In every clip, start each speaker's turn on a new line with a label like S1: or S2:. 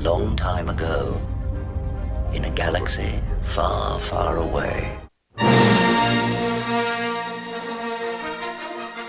S1: long time ago, in a galaxy far, far away.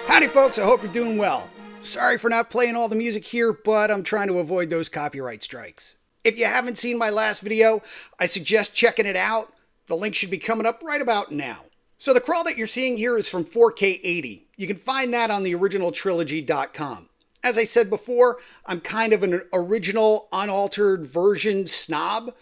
S2: Howdy folks, I hope you're doing well. Sorry for not playing all the music here, but I'm trying to avoid those copyright strikes. If you haven't seen my last video, I suggest checking it out. The link should be coming up right about now. So the crawl that you're seeing here is from 4K80. You can find that on the originaltrilogy.com. As I said before, I'm kind of an original, unaltered version snob.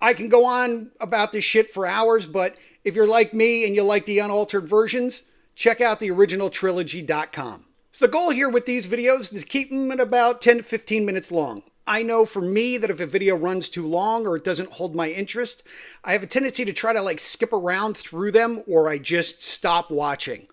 S2: I can go on about this shit for hours, but if you're like me and you like the unaltered versions, check out the originaltrilogy.com. So the goal here with these videos is to keep them at about 10 to 15 minutes long. I know for me that if a video runs too long or it doesn't hold my interest, I have a tendency to try to skip around through them, or I just stop watching.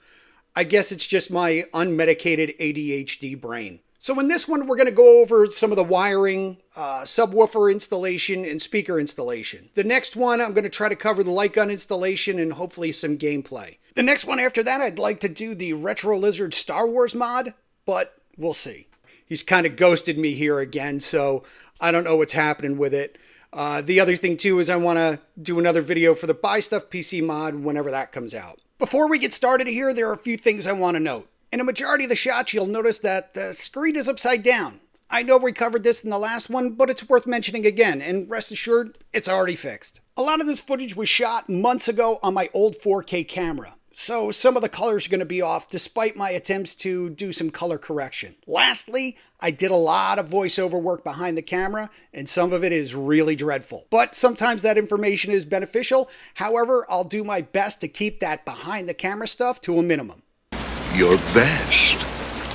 S2: I guess it's just my unmedicated ADHD brain. So in this one, we're going to go over some of the wiring, subwoofer installation, and speaker installation. The next one, I'm going to try to cover the light gun installation and hopefully some gameplay. The next one after that, I'd like to do the Retro Lizard Star Wars mod, but we'll see. He's kind of ghosted me here again, so I don't know what's happening with it. The other thing too is I want to do another video for the Buy Stuff PC mod whenever that comes out. Before we get started here, there are a few things I want to note. In a majority of the shots, you'll notice that the screen is upside down. I know we covered this in the last one, but it's worth mentioning again, and rest assured, it's already fixed. A lot of this footage was shot months ago on my old 4K camera, so some of the colors are going to be off despite my attempts to do some color correction. Lastly, I did a lot of voiceover work behind the camera, and some of it is really dreadful. But sometimes that information is beneficial. However, I'll do my best to keep that behind the camera stuff to a minimum.
S3: Your best.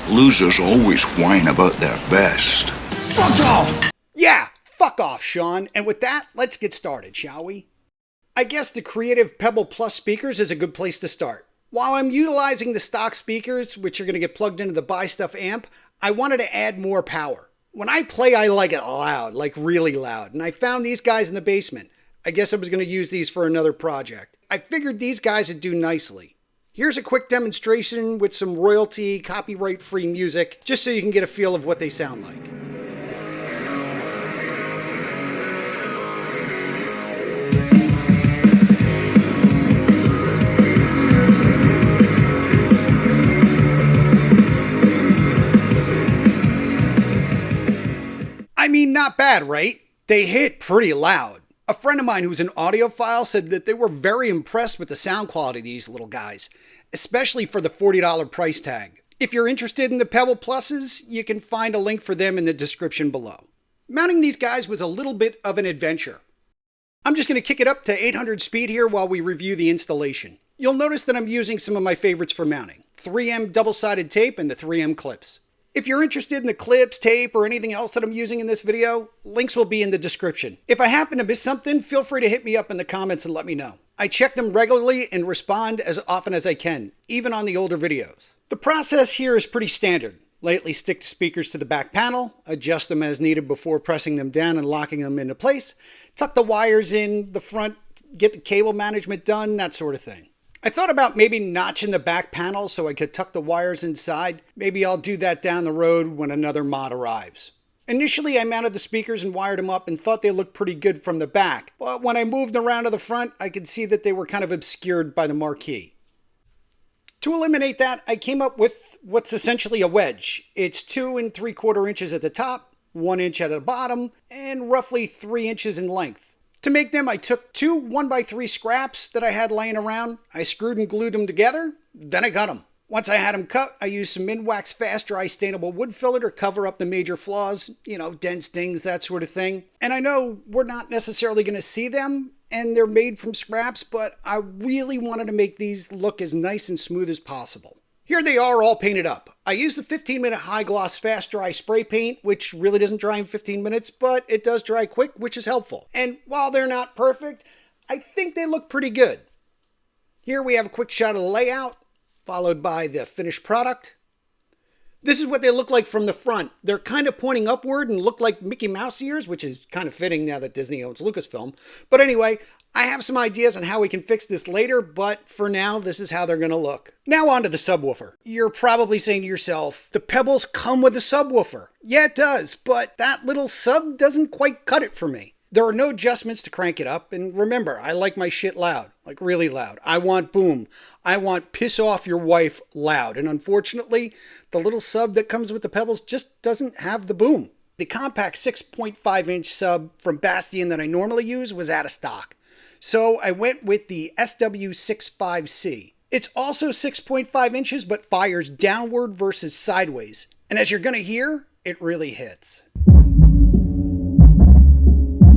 S3: Losers always whine about their best. Fuck off!
S2: Yeah, fuck off, Sean. And with that, let's get started, shall we? I guess the creative Pebble Plus speakers is a good place to start. While I'm utilizing the stock speakers, which are going to get plugged into the Buy Stuff amp, I wanted to add more power. When I play, I like it loud, like really loud, and I found these guys in the basement. I guess I was going to use these for another project. I figured these guys would do nicely. Here's a quick demonstration with some royalty, copyright-free music, just so you can get a feel of what they sound like. I mean, not bad, right? They hit pretty loud. A friend of mine who's an audiophile said that they were very impressed with the sound quality of these little guys, especially for the $40 price tag. If you're interested in the Pebble Pluses, you can find a link for them in the description below. Mounting these guys was a little bit of an adventure. I'm just going to kick it up to 800 speed here while we review the installation. You'll notice that I'm using some of my favorites for mounting: 3M double-sided tape and the 3M clips. If you're interested in the clips, tape, or anything else that I'm using in this video, links will be in the description. If I happen to miss something, feel free to hit me up in the comments and let me know. I check them regularly and respond as often as I can, even on the older videos. The process here is pretty standard. Lightly stick the speakers to the back panel, adjust them as needed before pressing them down and locking them into place, tuck the wires in the front, get the cable management done, that sort of thing. I thought about maybe notching the back panel so I could tuck the wires inside. Maybe I'll do that down the road when another mod arrives. Initially, I mounted the speakers and wired them up and thought they looked pretty good from the back. But when I moved around to the front, I could see that they were kind of obscured by the marquee. To eliminate that, I came up with what's essentially a wedge. It's 2 3/4 inches at the top, 1 inch at the bottom, and roughly 3 inches in length. To make them, I took 2 1x3 scraps that I had laying around. I screwed and glued them together, then I cut them. Once I had them cut, I used some Minwax Fast Dry Stainable Wood Filler to cover up the major flaws, dents, dings, that sort of thing. And I know we're not necessarily going to see them, and they're made from scraps, but I really wanted to make these look as nice and smooth as possible. Here they are all painted up. I used the 15-minute high gloss fast dry spray paint, which really doesn't dry in 15 minutes, but it does dry quick, which is helpful. And while they're not perfect, I think they look pretty good. Here we have a quick shot of the layout, followed by the finished product. This is what they look like from the front. They're kind of pointing upward and look like Mickey Mouse ears, which is kind of fitting now that Disney owns Lucasfilm. But anyway, I have some ideas on how we can fix this later, but for now, this is how they're going to look. Now on to the subwoofer. You're probably saying to yourself, the Pebbles come with a subwoofer. Yeah, it does, but that little sub doesn't quite cut it for me. There are no adjustments to crank it up, and remember, I like my shit loud, like really loud. I want boom. I want piss off your wife loud, and unfortunately, the little sub that comes with the Pebbles just doesn't have the boom. The compact 6.5-inch sub from Bastion that I normally use was out of stock. So I went with the SW65C. It's also 6.5 inches, but fires downward versus sideways. And as you're going to hear, it really hits.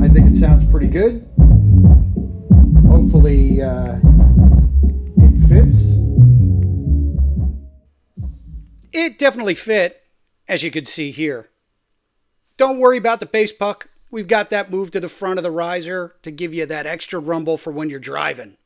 S2: I think it sounds pretty good. Hopefully it fits. It definitely fit, as you could see here. Don't worry about the bass puck. We've got that moved to the front of the riser to give you that extra rumble for when you're driving.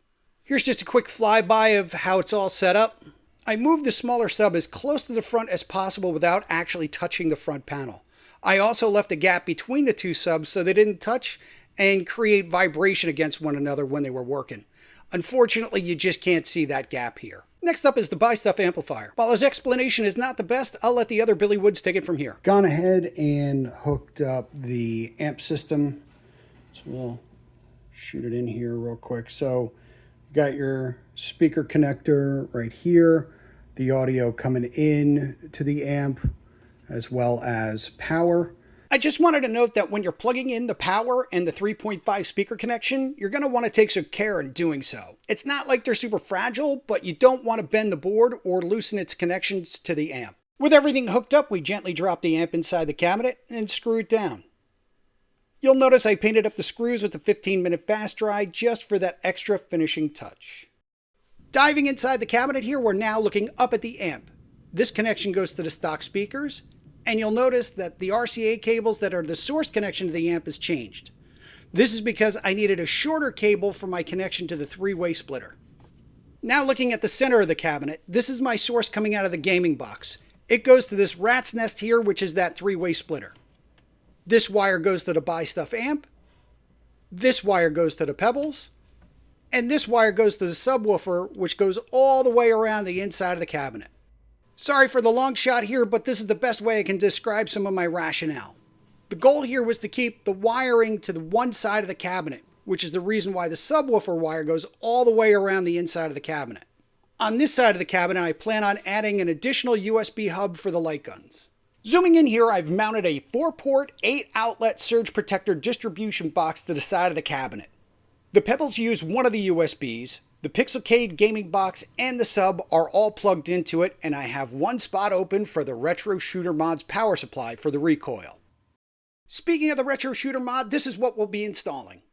S2: Here's just a quick flyby of how it's all set up. I moved the smaller sub as close to the front as possible without actually touching the front panel. I also left a gap between the two subs so they didn't touch and create vibration against one another when they were working. Unfortunately, you just can't see that gap here. Next up is the Buy Stuff amplifier. While his explanation is not the best, I'll let the other Billy Woods take it from here. Gone ahead and hooked up the amp system. So we'll shoot it in here real quick. So you got your speaker connector right here, the audio coming in to the amp, as well as power. I just wanted to note that when you're plugging in the power and the 3.5 speaker connection, you're going to want to take some care in doing so. It's not like they're super fragile, but you don't want to bend the board or loosen its connections to the amp. With everything hooked up, we gently drop the amp inside the cabinet and screw it down. You'll notice I painted up the screws with a 15-minute fast dry just for that extra finishing touch. Diving inside the cabinet here, we're now looking up at the amp. This connection goes to the stock speakers, and you'll notice that the RCA cables that are the source connection to the amp has changed. This is because I needed a shorter cable for my connection to the three-way splitter. Now looking at the center of the cabinet, this is my source coming out of the gaming box. It goes to this rat's nest here, which is that three-way splitter. This wire goes to the Buy Stuff amp, this wire goes to the Pebbles, and this wire goes to the subwoofer, which goes all the way around the inside of the cabinet. Sorry for the long shot here, but this is the best way I can describe some of my rationale. The goal here was to keep the wiring to the one side of the cabinet, which is the reason why the subwoofer wire goes all the way around the inside of the cabinet. On this side of the cabinet, I plan on adding an additional USB hub for the light guns. Zooming in here, I've mounted a 4-port, 8-outlet surge protector distribution box to the side of the cabinet. The Pebbles use one of the USBs. The Pixelcade gaming box and the sub are all plugged into it, and I have one spot open for the Retro Shooter Mod's power supply for the recoil. Speaking of the Retro Shooter Mod, this is what we'll be installing.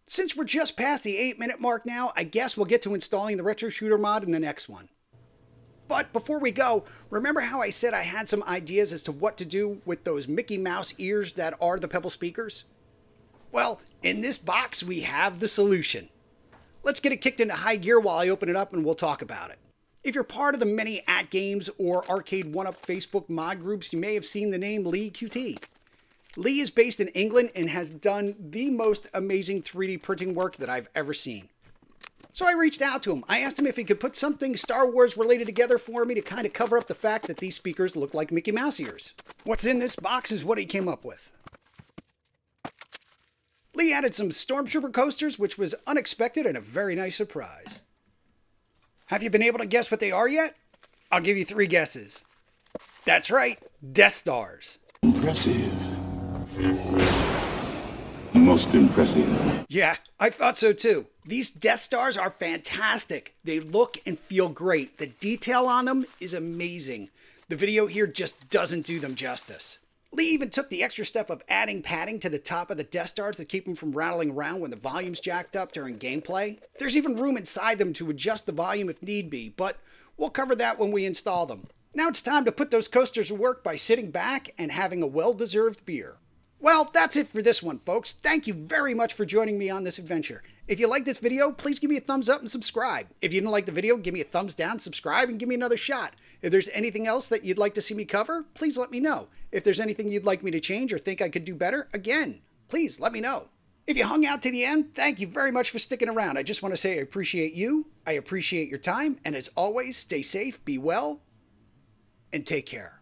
S2: Since we're just past the 8-minute mark now, I guess we'll get to installing the Retro Shooter Mod in the next one. But before we go, remember how I said I had some ideas as to what to do with those Mickey Mouse ears that are the Pebble speakers? Well, in this box we have the solution. Let's get it kicked into high gear while I open it up and we'll talk about it. If you're part of the many @games or Arcade1up Facebook mod groups, you may have seen the name Lee QT. Lee is based in England and has done the most amazing 3D printing work that I've ever seen. So I reached out to him. I asked him if he could put something Star Wars related together for me to kind of cover up the fact that these speakers look like Mickey Mouse ears. What's in this box is what he came up with. Lee added some Stormtrooper coasters, which was unexpected and a very nice surprise. Have you been able to guess what they are yet? I'll give you 3 guesses. That's right, Death Stars.
S4: Impressive. Most impressive.
S2: Yeah, I thought so too. These Death Stars are fantastic. They look and feel great. The detail on them is amazing. The video here just doesn't do them justice. Lee even took the extra step of adding padding to the top of the Death Stars to keep them from rattling around when the volume's jacked up during gameplay. There's even room inside them to adjust the volume if need be, but we'll cover that when we install them. Now it's time to put those coasters to work by sitting back and having a well-deserved beer. Well, that's it for this one, folks. Thank you very much for joining me on this adventure. If you like this video, please give me a thumbs up and subscribe. If you didn't like the video, give me a thumbs down, subscribe, and give me another shot. If there's anything else that you'd like to see me cover, please let me know. If there's anything you'd like me to change or think I could do better, again, please let me know. If you hung out to the end, thank you very much for sticking around. I just want to say I appreciate you, I appreciate your time, and as always, stay safe, be well, and take care.